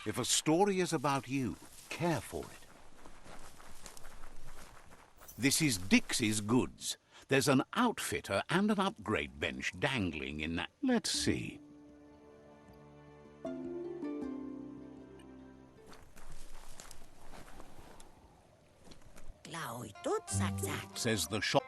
If a story is about you, care for it. This is Dixie's goods. There's an outfitter and an upgrade bench dangling in that. Let's see. Says the shop.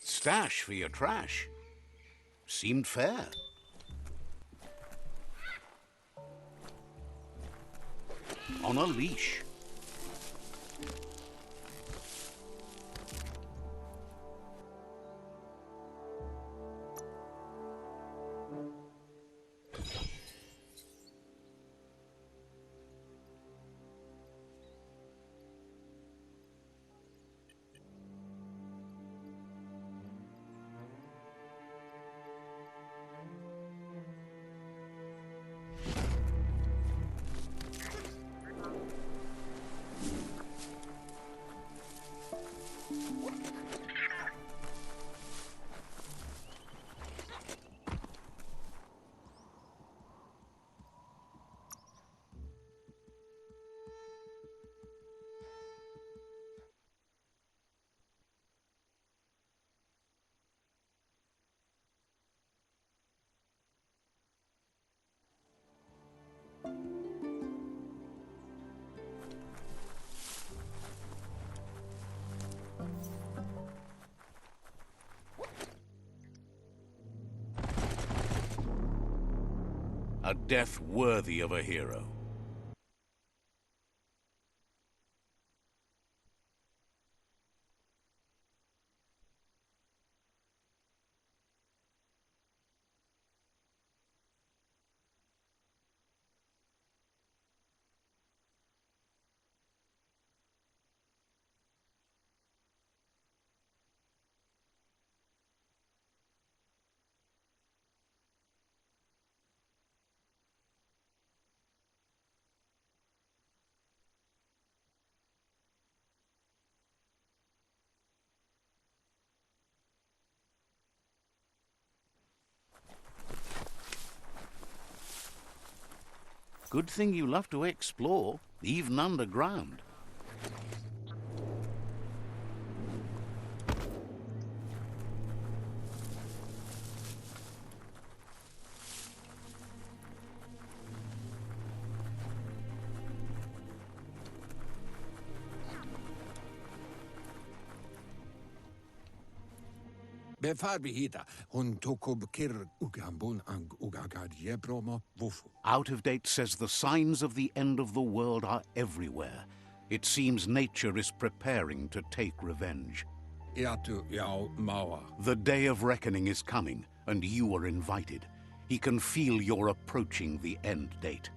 Stash for your trash. Seemed fair. On a leash. A death worthy of a hero. Good thing you love to explore, even underground. Befarbihita, hun tokob kir ugambun ang ugagad yebromo wufu. Out of Date says the signs of the end of the world are everywhere. It seems nature is preparing to take revenge. Iatu yao mawa. The day of reckoning is coming, and you are invited. He can feel you're approaching the end date.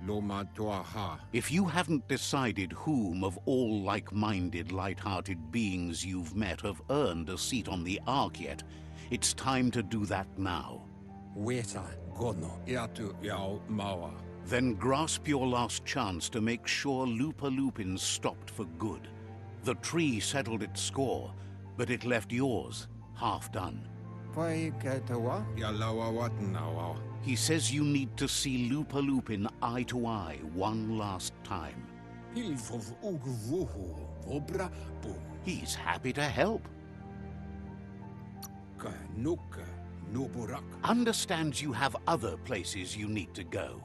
Loma tuaha. If you haven't decided whom of all like-minded, light-hearted beings you've met have earned a seat on the Ark yet, it's time to do that now. Weta gono. Iatu yao mawa. Then grasp your last chance to make sure Lupa Lupin stopped for good. The tree settled its score, but it left yours half done. Pai ketawa? Yalawa watnawa. He says you need to see Lupa Lupin eye to eye one last time. Hilfov ugvuhu vobra boom. He's happy to help. Nuka nuburak. Understands you have other places you need to go.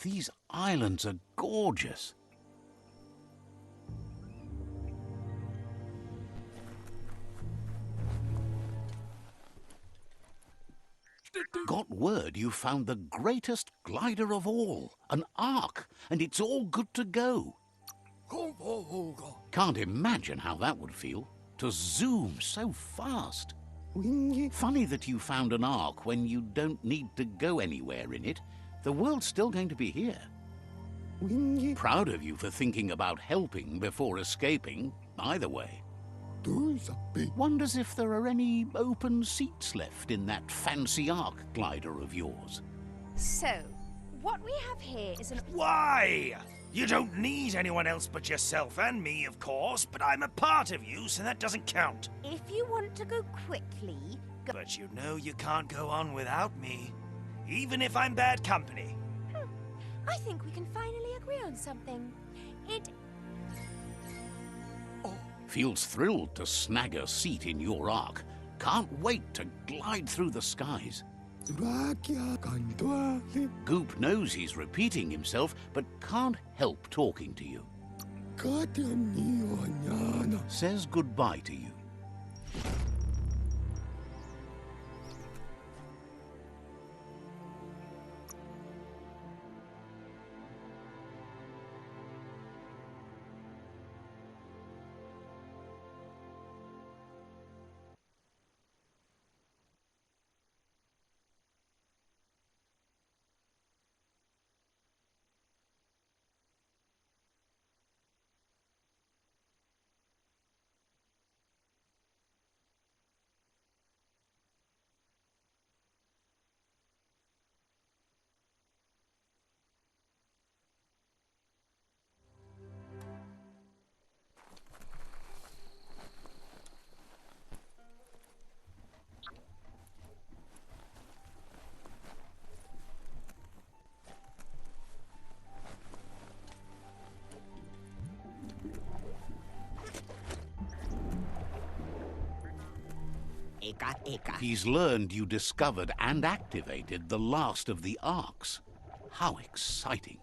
these islands are gorgeous. Got word you found the greatest glider of all, an Ark, and it's all good to go. Can't imagine how that would feel, to zoom so fast. Funny that you found an Ark when you don't need to go anywhere in it. The world's still going to be here. Proud of you for thinking about helping before escaping, either way. Wonders if there are any open seats left in that fancy Ark glider of yours. So, what we have here is an... Why? You don't need anyone else but yourself and me, of course, but I'm a part of you, so that doesn't count. If you want to go quickly... But you know you can't go on without me, even if I'm bad company. I think we can finally agree on something. Feels thrilled to snag a seat in your Ark. Can't wait to glide through the skies. Goop knows he's repeating himself, but can't help talking to you. Says goodbye to you. He's learned you discovered and activated the last of the Arks. How exciting.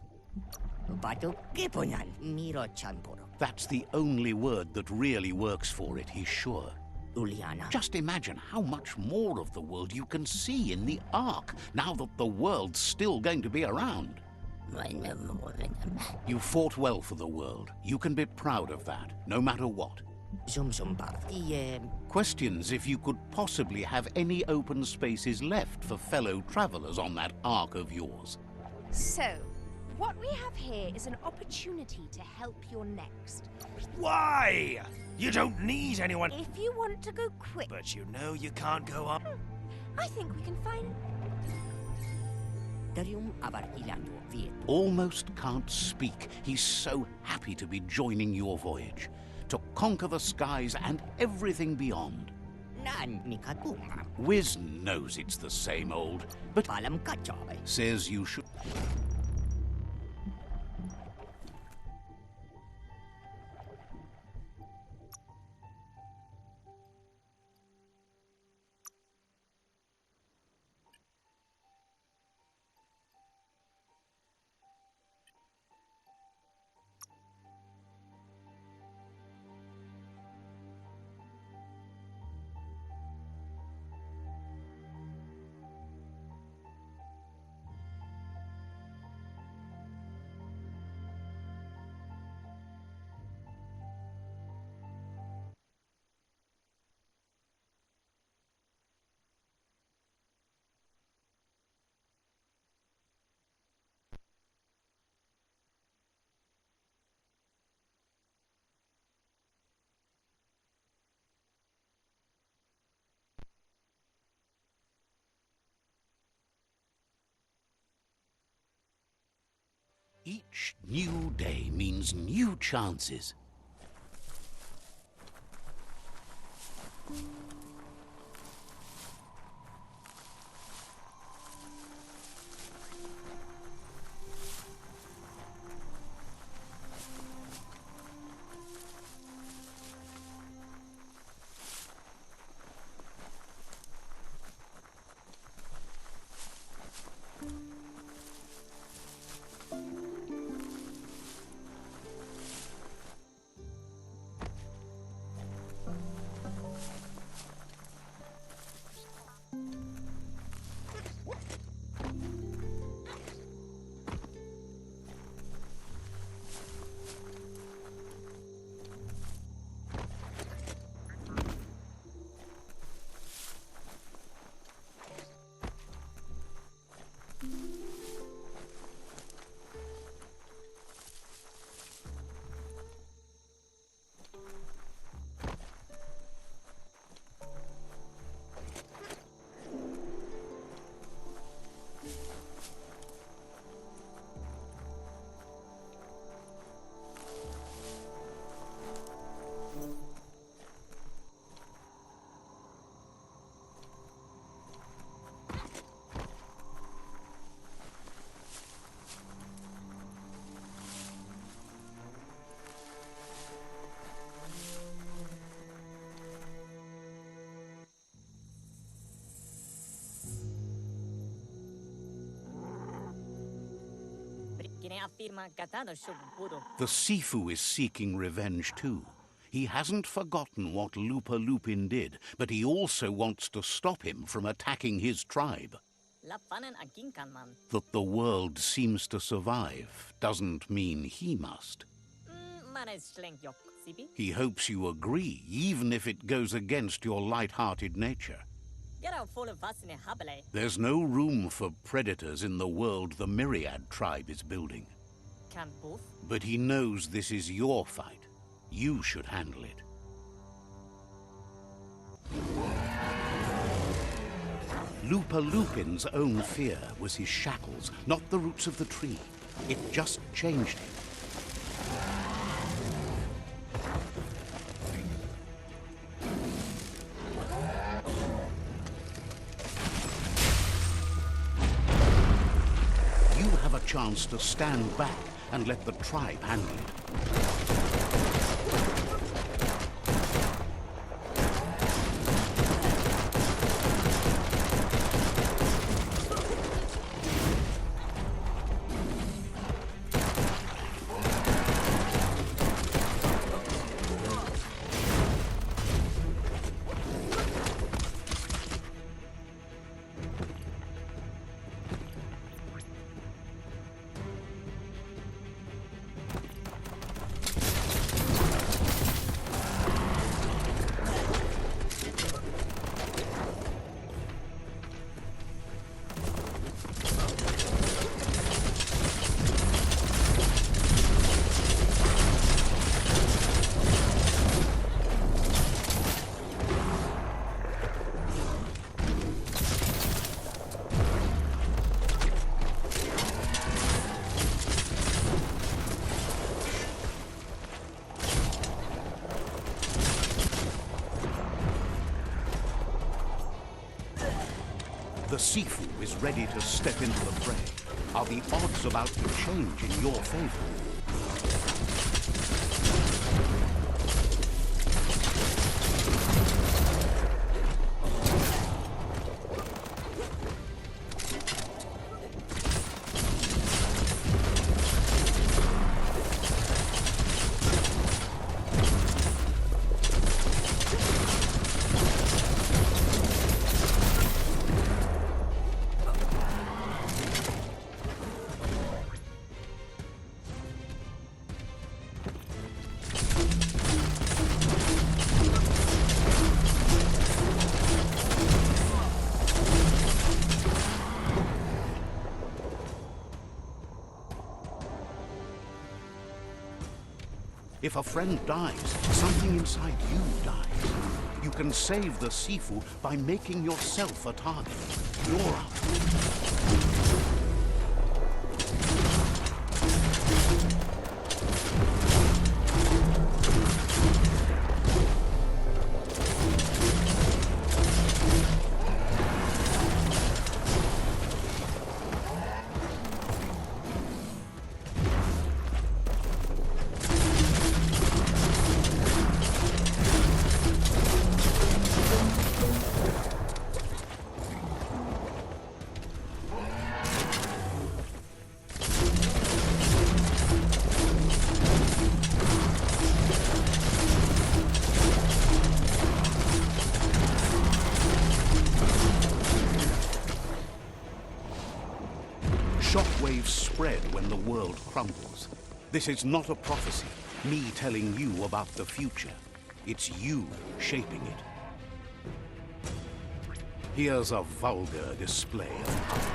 That's the only word that really works for it, he's sure. Just imagine how much more of the world you can see in the Ark, now that the world's still going to be around. You fought well for the world. You can be proud of that, no matter what. Questions if you could possibly have any open spaces left for fellow travelers on that Ark of yours. So, what we have here is an opportunity to help your next. Why? You don't need anyone. If you want to go quick... But you know you can't go on. I think we can find... Almost can't speak. He's so happy to be joining your voyage. To conquer the skies and everything beyond. Wiz knows it's the same old, but says you should... Each new day means new chances. The Sifu is seeking revenge too. He hasn't forgotten what Lupa Lupin did, but he also wants to stop him from attacking his tribe. That the world seems to survive doesn't mean he must. He hopes you agree, even if it goes against your light-hearted nature. There's no room for predators in the world the Myriad tribe is building. But he knows this is your fight. You should handle it. Lupa Lupin's own fear was his shackles, not the roots of the tree. It just changed him. You have a chance to stand back and let the tribe handle it. The Sifu is ready to step into the fray. Are the odds about to change in your favor? If a friend dies, something inside you dies. You can save the Sifu by making yourself a target. You're up. Shockwaves spread when the world crumbles. This is not a prophecy, me telling you about the future. It's you shaping it. Here's a vulgar display of power.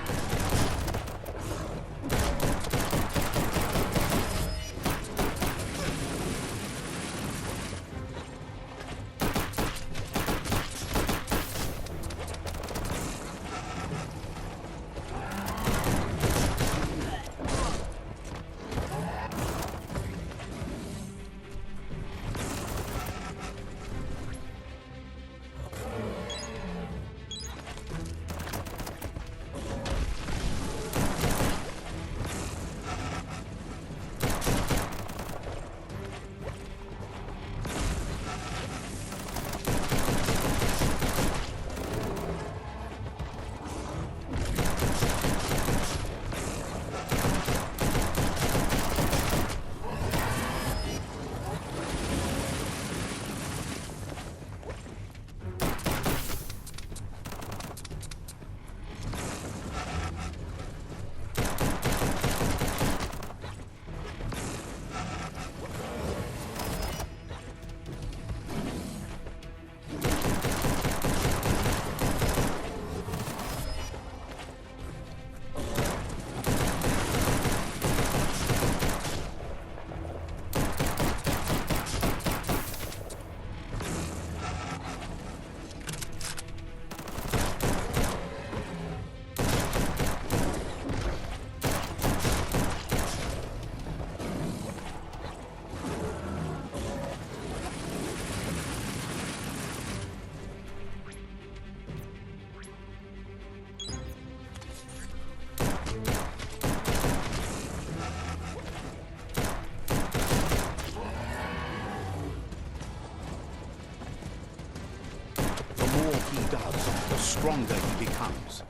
stronger he becomes.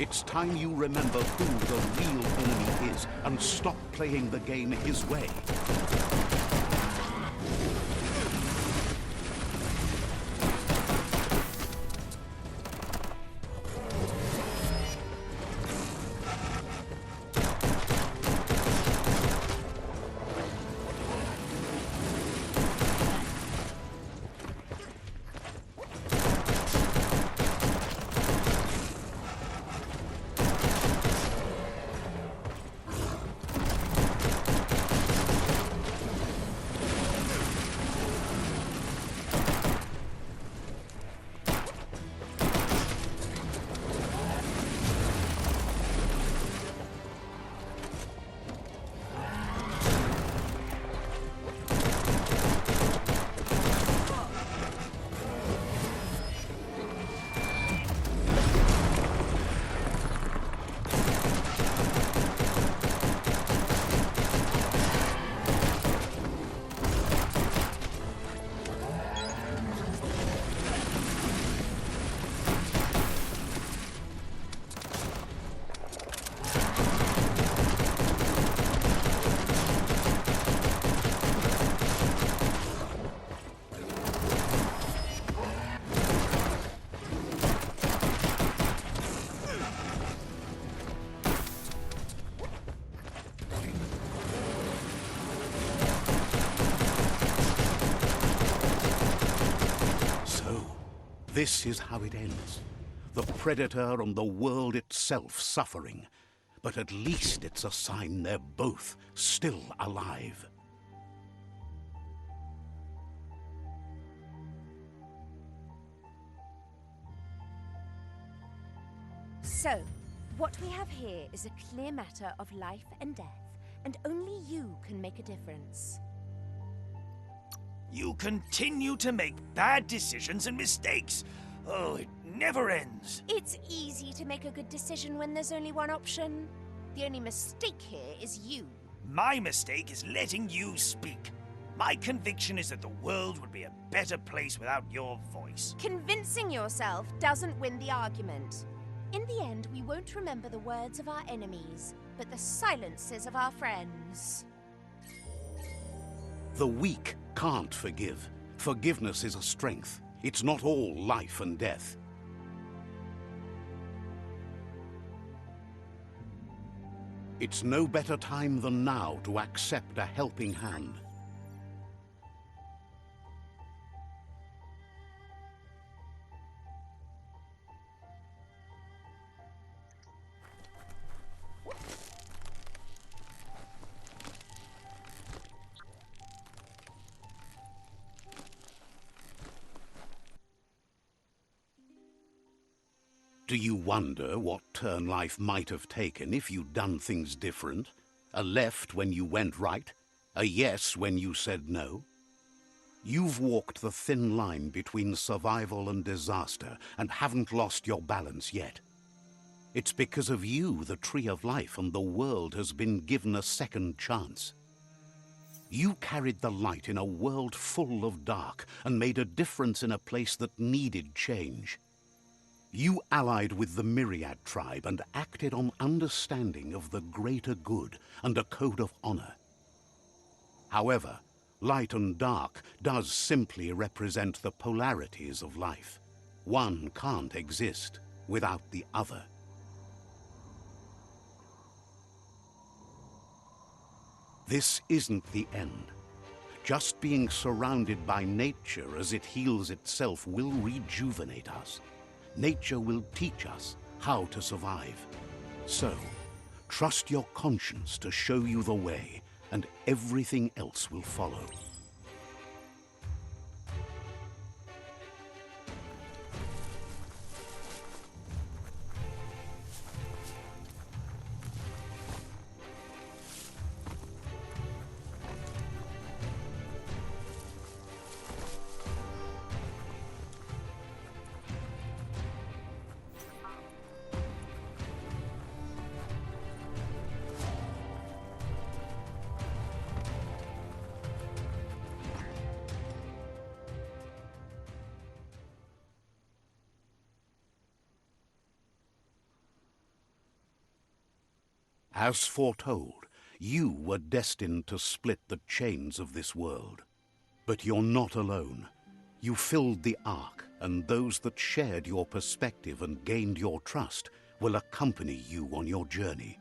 It's time you remember who the real enemy is and stop playing the game his way. This is how it ends. The Predator and the world itself suffering. But at least it's a sign they're both still alive. So, what we have here is a clear matter of life and death, and only you can make a difference. You continue to make bad decisions and mistakes. Oh, it never ends. It's easy to make a good decision when there's only one option. The only mistake here is you. My mistake is letting you speak. My conviction is that the world would be a better place without your voice. Convincing yourself doesn't win the argument. In the end, we won't remember the words of our enemies, but the silences of our friends. The weak can't forgive. Forgiveness is a strength. It's not all life and death. It's no better time than now to accept a helping hand. Do you wonder what turn life might have taken if you'd done things different. A left when you went right, a yes when you said no. You've walked the thin line between survival and disaster and haven't lost your balance yet. It's because of you the Tree of Life and the world has been given a second chance. You carried the light in a world full of dark and made a difference in a place that needed change. You allied with the Myriad tribe and acted on understanding of the greater good and a code of honor. However, light and dark does simply represent the polarities of life. One can't exist without the other. This isn't the end. Just being surrounded by nature as it heals itself will rejuvenate us. Nature will teach us how to survive. So, trust your conscience to show you the way, and everything else will follow. As foretold, you were destined to split the chains of this world. But you're not alone. You filled the Ark, and those that shared your perspective and gained your trust will accompany you on your journey.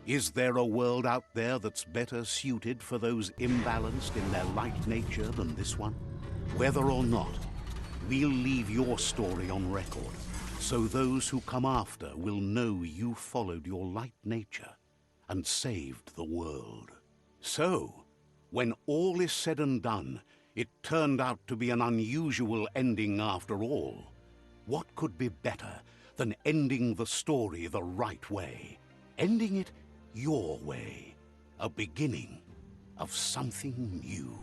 Is there a world out there that's better suited for those imbalanced in their light nature than this one? Whether or not, we'll leave your story on record, so those who come after will know you followed your light nature and saved the world. So, when all is said and done, it turned out to be an unusual ending after all. What could be better than ending the story the right way? Ending it your way, a beginning of something new.